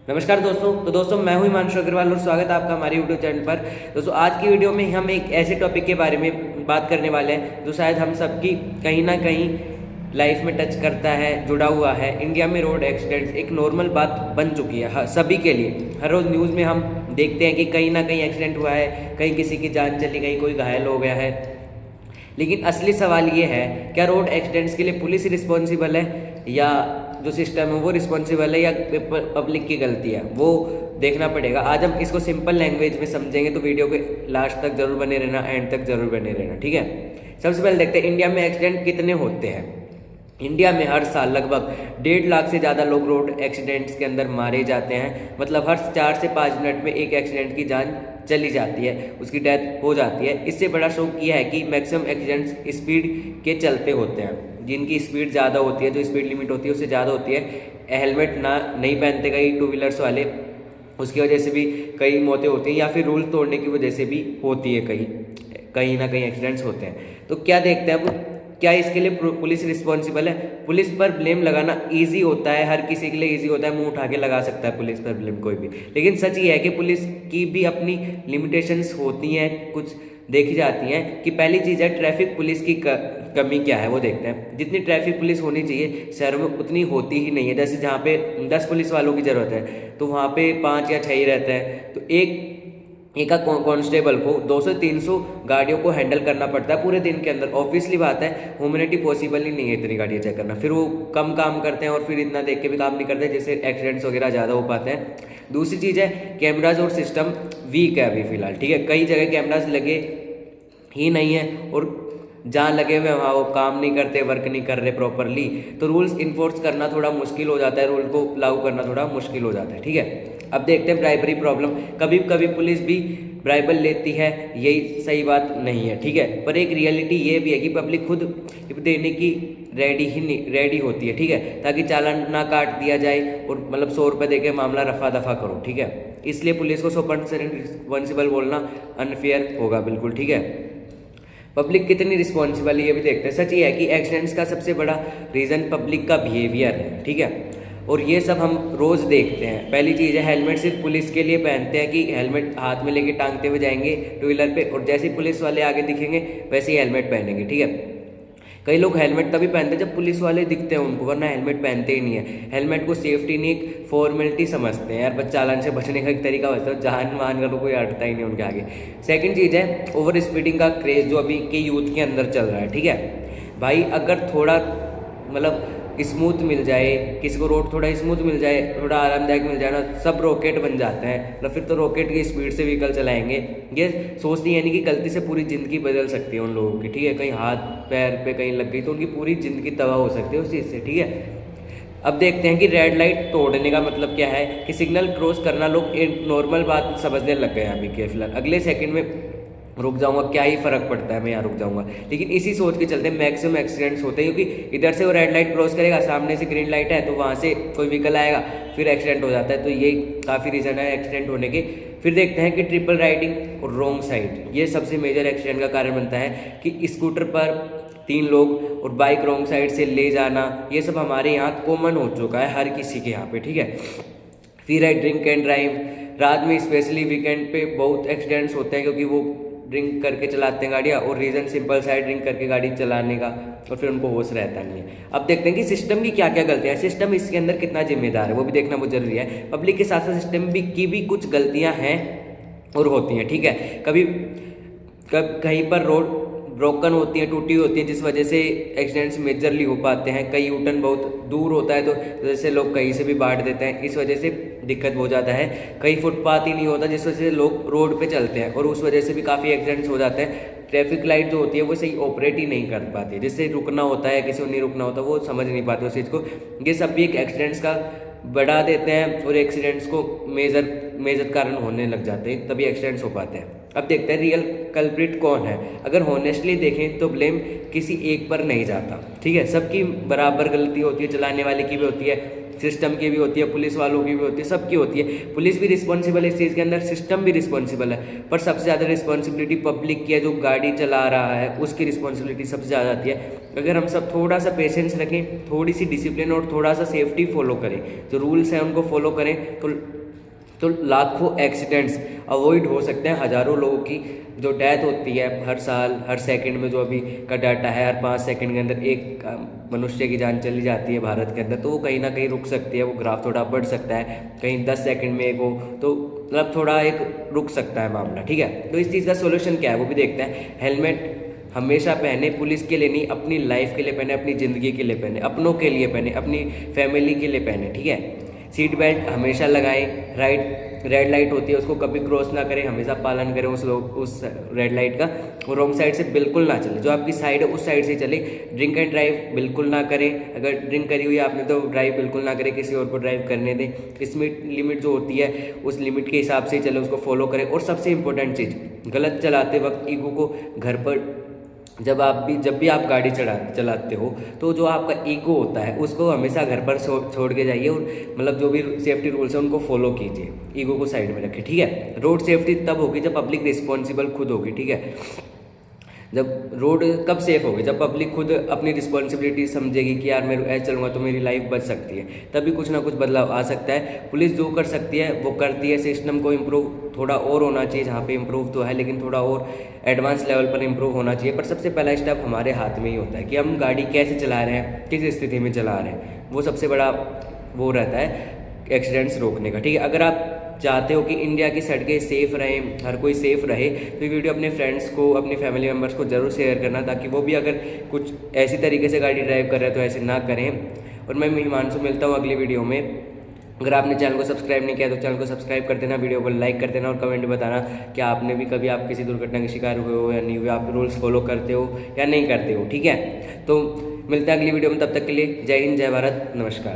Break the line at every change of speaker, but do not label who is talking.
नमस्कार दोस्तों। दोस्तों मैं हूं हिमांशु अग्रवाल और स्वागत है आपका हमारे यूट्यूब चैनल पर। दोस्तों आज की वीडियो में हम एक ऐसे टॉपिक के बारे में बात करने वाले हैं जो शायद हम सबकी कहीं ना कहीं लाइफ में टच करता है, जुड़ा हुआ है। इंडिया में रोड एक्सीडेंट्स एक नॉर्मल बात बन चुकी है सभी के लिए। हर रोज़ न्यूज़ में हम देखते हैं कि कहीं ना कहीं एक्सीडेंट हुआ है, कहीं किसी की जान चली गई, कोई घायल हो गया है। लेकिन असली सवाल ये है, क्या रोड एक्सीडेंट्स के लिए पुलिस रिस्पॉन्सिबल है या जो सिस्टम है वो रिस्पॉन्सिबल है या पब्लिक की गलती है, वो देखना पड़ेगा। आज हम इसको सिंपल लैंग्वेज में समझेंगे, तो वीडियो के लास्ट तक जरूर बने रहना, एंड तक जरूर बने रहना, ठीक है। सबसे पहले देखते हैं इंडिया में एक्सीडेंट कितने होते हैं। इंडिया में हर साल लगभग 1.5 लाख से ज़्यादा लोग रोड एक्सीडेंट्स के अंदर मारे जाते हैं। मतलब हर 4 से 5 मिनट में एक एक्सीडेंट की जान चली जाती है, उसकी डेथ हो जाती है। इससे बड़ा शौक यह है कि मैक्सिमम एक्सीडेंट्स स्पीड के चलते होते हैं। जिनकी स्पीड ज़्यादा होती है, जो स्पीड लिमिट होती है उससे ज़्यादा होती है, हेलमेट ना नहीं पहनते कई टू व्हीलर्स वाले, उसकी वजह से भी कई मौतें होती हैं, या फिर रूल तोड़ने की वजह से भी होती है, कहीं ना कहीं एक्सीडेंट्स होते हैं। तो क्या देखते हैं अब, क्या इसके लिए पुलिस रिस्पॉन्सिबल है? पुलिस पर ब्लेम लगाना इजी होता है, हर किसी के लिए इजी होता है, मुंह उठा के लगा सकता है पुलिस पर ब्लेम कोई भी। लेकिन सच ये है कि पुलिस की भी अपनी लिमिटेशंस होती हैं, कुछ देखी जाती हैं। कि पहली चीज़ है ट्रैफिक पुलिस की कमी क्या है, वो देखते हैं। जितनी ट्रैफिक पुलिस होनी चाहिए शहरों में उतनी होती ही नहीं है। जैसे जहाँ पे 10 पुलिस वालों की ज़रूरत है तो वहाँ पे 5 या 6 ही रहते हैं। तो एक कांस्टेबल को 200-300 गाड़ियों को हैंडल करना पड़ता है पूरे दिन के अंदर। ऑब्वियसली बात है, ह्यूमैनिटी पॉसिबल ही नहीं है इतनी गाड़ियाँ चेक करना। फिर वो कम काम करते हैं और फिर इतना देख के भी काम नहीं करते, जिससे एक्सीडेंट्स वगैरह ज़्यादा हो पाते हैं। दूसरी चीज़ है कैमराज और सिस्टम वीक है अभी फिलहाल, ठीक है। कई जगह कैमराज लगे ही नहीं है और जहाँ लगे हुए वहाँ वो काम नहीं करते, वर्क नहीं कर रहे प्रॉपरली। तो रूल्स इन्फोर्स करना थोड़ा मुश्किल हो जाता है, रूल को लागू करना थोड़ा मुश्किल हो जाता है, ठीक है। अब देखते हैं ब्राइबरी प्रॉब्लम। कभी कभी पुलिस भी ब्राइबल लेती है, यही सही बात नहीं है, ठीक है। पर एक रियलिटी ये भी है कि पब्लिक खुद देने की रेडी होती है, ठीक है, ताकि चालान ना काट दिया जाए और मतलब 100 रुपये दे के मामला रफा दफा करो, ठीक है। इसलिए पुलिस को 100% रिस्पॉन्सिबल बोलना अनफेयर होगा, बिल्कुल, ठीक है। पब्लिक कितनी रिस्पॉन्सिबल है ये भी देखते हैं। सच ये है कि एक्सीडेंट्स का सबसे बड़ा रीज़न पब्लिक का बिहेवियर है, ठीक है। और ये सब हम रोज़ देखते हैं। पहली चीज़ है हेलमेट सिर्फ पुलिस के लिए पहनते हैं कि हेलमेट हाथ में लेके टांगते हुए जाएंगे टू व्हीलर पे, और जैसे ही पुलिस वाले आगे दिखेंगे वैसे ही हेलमेट पहनेंगे, ठीक है। कई लोग हेलमेट तभी पहनते हैं जब पुलिस वाले दिखते हैं उनको, वरना हेलमेट पहनते ही नहीं है। हेलमेट को सेफ्टी नहीं एक फॉर्मेलिटी समझते हैं यार, बस चालान से बचने का एक तरीका बचता है, जान मान का तो कोई हटता ही नहीं उनके आगे। सेकंड चीज़ है ओवर स्पीडिंग का क्रेज़ जो अभी के यूथ के अंदर चल रहा है, ठीक है भाई। अगर थोड़ा मतलब स्मूथ मिल जाए, किसी को रोड थोड़ा स्मूथ मिल जाए, थोड़ा आरामदायक मिल जाए ना, सब रॉकेट बन जाते हैं। मतलब फिर तो रॉकेट की स्पीड से व्हीकल चलाएंगे। ये सोचती है नहीं कि गलती से पूरी ज़िंदगी बदल सकती है उन लोगों की, ठीक है। कहीं हाथ पैर पे कहीं लग गई तो उनकी पूरी ज़िंदगी तबाह हो सकती है उस चीज़ से, ठीक है। अब देखते हैं कि रेड लाइट तोड़ने का मतलब क्या है। कि सिग्नल क्रॉस करना लोग एक नॉर्मल बात समझने लग गए हैं अभी के फिलहाल। अगले सेकंड में रुक जाऊंगा, क्या ही फर्क पड़ता है, मैं यहाँ रुक जाऊंगा। लेकिन इसी सोच के चलते मैक्सिमम एक्सीडेंट्स होते हैं, क्योंकि इधर से वो रेड लाइट क्रॉस करेगा, सामने से ग्रीन लाइट है तो वहाँ से कोई व्हीकल आएगा, फिर एक्सीडेंट हो जाता है। तो ये काफ़ी रीज़न है एक्सीडेंट होने के। फिर देखते हैं कि ट्रिपल राइडिंग और रॉन्ग साइड, ये सबसे मेजर एक्सीडेंट का कारण बनता है। कि स्कूटर पर 3 लोग और बाइक रॉन्ग साइड से ले जाना, ये सब हमारे यहाँ कॉमन हो चुका है हर किसी के यहाँ पे, ठीक है। फिर है ड्रिंक एंड ड्राइव। रात में स्पेशली वीकेंड पे बहुत एक्सीडेंट्स होते हैं, क्योंकि वो ड्रिंक करके चलाते हैं गाड़ियाँ, और रीज़न सिंपल सा है ड्रिंक करके गाड़ी चलाने का, और फिर उनको होश रहता नहीं है। अब देखते हैं कि सिस्टम की क्या क्या गलतियाँ हैं, सिस्टम इसके अंदर कितना जिम्मेदार है, वो भी देखना बहुत जरूरी है। पब्लिक के साथ साथ सिस्टम की भी कुछ गलतियाँ हैं और होती हैं, ठीक है। कहीं पर रोड ब्रोकन होती है, टूटी होती है, जिस वजह से एक्सीडेंट्स मेजरली हो पाते हैं। कई यूटर्न बहुत दूर होता है तो जैसे लोग कहीं से भी बांट देते हैं, इस वजह से दिक्कत हो जाता है। कई फुटपाथ ही नहीं होता, जिस वजह से लोग रोड पे चलते हैं और उस वजह से भी काफ़ी एक्सीडेंट्स हो जाते हैं। ट्रैफिक लाइट जो होती है वो सही ऑपरेट ही नहीं कर पाती, जिससे रुकना होता है, किसी को नहीं रुकना होता, वो समझ नहीं पाते उस चीज़ को। ये सब भी एक एक्सीडेंट्स का बढ़ा देते हैं और एक्सीडेंट्स को मेजर कारण होने लग जाते हैं, तभी एक्सीडेंट्स हो पाते हैं। अब देखते हैं रियल कल्प्रिट कौन है। अगर हॉनेस्टली देखें तो ब्लेम किसी एक पर नहीं जाता, ठीक है। सबकी बराबर गलती होती है, चलाने वाले की भी होती है, सिस्टम की भी होती है, पुलिस वालों की भी होती है, सबकी होती है। पुलिस भी रिस्पॉन्सिबल है इस चीज़ के अंदर, सिस्टम भी रिस्पॉन्सिबल है, पर सबसे ज़्यादा रिस्पॉन्सिबिलिटी पब्लिक की है, जो गाड़ी चला रहा है उसकी रिस्पॉन्सिबिलिटी सबसे ज़्यादा आती है। अगर हम सब थोड़ा सा पेशेंस रखें, थोड़ी सी डिसिप्लिन और थोड़ा सा सेफ्टी फॉलो करें, जो रूल्स हैं उनको फॉलो करें, तो लाखों एक्सीडेंट्स अवॉइड हो सकते हैं। हज़ारों लोगों की जो डेथ होती है हर साल, हर सेकंड में, जो अभी का डाटा है, हर 5 सेकंड के अंदर एक मनुष्य की जान चली जाती है भारत के अंदर, तो वो कहीं ना कहीं रुक सकती है, वो ग्राफ थोड़ा बढ़ सकता है, कहीं 10 सेकंड में एक हो तो मतलब थोड़ा एक रुक सकता है मामला, ठीक है। तो इस चीज़ का सोल्यूशन क्या है वो भी देखते हैं। हेलमेट हमेशा पहने, पुलिस के लिए नहीं, अपनी लाइफ के लिए पहने, अपनी ज़िंदगी के लिए पहने, अपनों के लिए पहने, अपनी फैमिली के लिए पहने, ठीक है। सीट बेल्ट हमेशा लगाएं, रेड लाइट होती है उसको कभी क्रॉस ना करें, हमेशा पालन करें उस रेड लाइट का। और रॉन्ग साइड से बिल्कुल ना चले, जो आपकी साइड है उस साइड से चले। ड्रिंक एंड ड्राइव बिल्कुल ना करें, अगर ड्रिंक करी हुई है आपने तो ड्राइव बिल्कुल ना करें, किसी और को ड्राइव करने दें। स्पीड लिमिट जो होती है उस लिमिट के हिसाब से चले, उसको फॉलो करें। और सबसे इंपॉर्टेंट चीज़, गलत चलाते वक्त ईगो को घर पर, जब भी आप गाड़ी चलाते हो तो जो आपका ईगो होता है उसको हमेशा घर पर छोड़ के जाइए, और मतलब जो भी सेफ्टी रूल्स हैं उनको फॉलो कीजिए, ईगो को साइड में रखें, ठीक है। रोड सेफ्टी तब होगी जब पब्लिक रिस्पॉन्सिबल खुद होगी, ठीक है। जब रोड कब सेफ होगी, जब पब्लिक खुद अपनी रिस्पॉन्सिबिलिटी समझेगी कि यार मैं ऐसे चलूँगा तो मेरी लाइफ बच सकती है, तभी कुछ ना कुछ बदलाव आ सकता है। पुलिस जो कर सकती है वो करती है। सिस्टम को इम्प्रूव थोड़ा और होना चाहिए, जहाँ पे इम्प्रूव तो है लेकिन थोड़ा और एडवांस लेवल पर इम्प्रूव होना चाहिए। पर सबसे पहला स्टेप हमारे हाथ में ही होता है कि हम गाड़ी कैसे चला रहे हैं, किस स्थिति में चला रहे हैं, वो सबसे बड़ा वो रहता है एक्सीडेंट्स रोकने का, ठीक है। अगर आप चाहते हो कि इंडिया की सड़कें सेफ़ रहें, हर कोई सेफ़ रहे, तो ये वीडियो अपने फ्रेंड्स को, अपने फैमिली मेम्बर्स को ज़रूर शेयर करना, ताकि वो भी अगर कुछ ऐसी तरीके से गाड़ी ड्राइव कर रहे हैं तो ऐसे ना करें। और मैं हिमांशु मिलता हूँ अगली वीडियो में। अगर आपने चैनल को सब्सक्राइब नहीं किया तो चैनल को सब्सक्राइब कर देना, वीडियो को लाइक कर देना और कमेंट में बताना कि आपने भी कभी आप किसी दुर्घटना के शिकार हुए हो या नहीं हुए, आप रूल्स फॉलो करते हो या नहीं करते हो, ठीक है। तो मिलते हैं अगली वीडियो में, तब तक के लिए जय हिंद, जय भारत, नमस्कार।